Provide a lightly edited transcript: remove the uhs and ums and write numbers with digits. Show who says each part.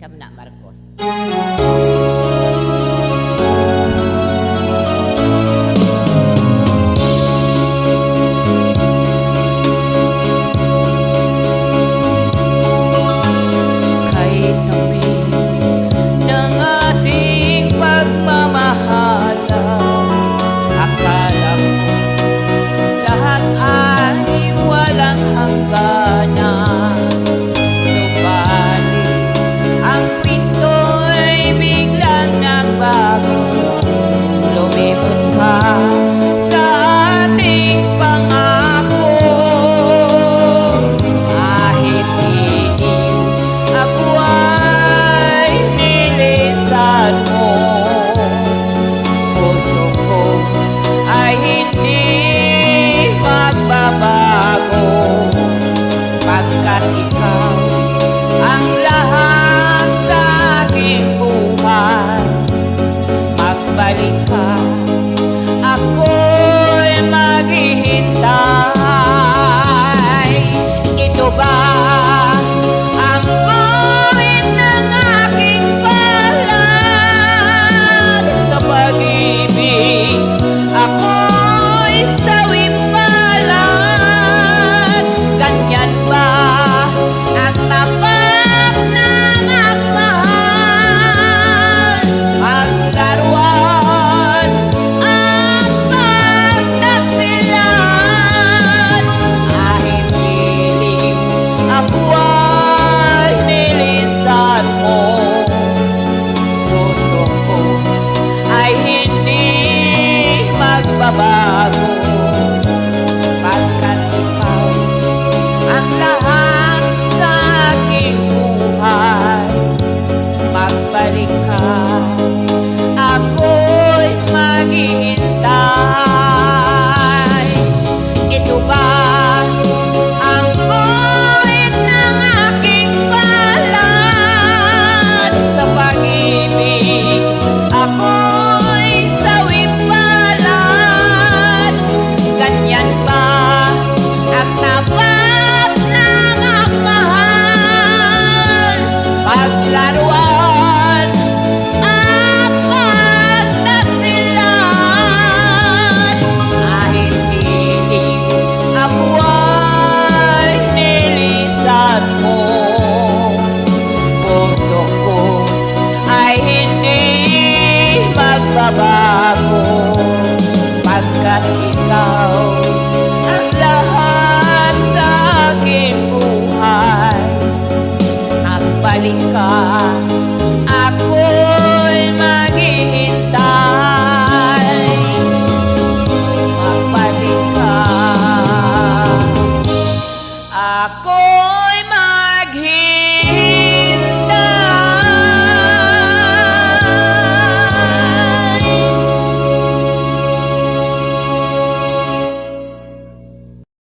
Speaker 1: Chamna Marcos.
Speaker 2: Kahit tamis ng ating pagmamahalan, akala ko lahat ay walang hangganan. Subalit ang pinto'y biglang nagbago. Lumimot ka sa ating pangako. Kahit iniw ako ay nilisan mo, puso ko ay hindi magbabago. Pagkat ikaw ang lahat sa aking buhay, magbalik ka, ako'y maghihintay. Ito ba ang guhit ng aking palad? Sa pag-ibig ako'y sawing palad. Ganyan ba ang tapat na magmahal? Paglaruan at pagtaksilan, kahit piling ako ay nilisan mo, puso ko ay hindi magbabago. Pagkat ikaw ang lahat sa aking buhay, magbalik ka, ako'y maghihintay. Ito ba ang guhit ng aking palad? Sa pag-ibig ako'y sawing palad. Ganyan ba ang tapat na magmahal? Paglaruan at pagtaksilan, kahit piling ako ay nilisan mo, puso ko ay hindi magbabago. Pagkat ikaw ang lahat sa aking buhay, magbalik ka, ako'y maghihintay. Magbalik ka, ako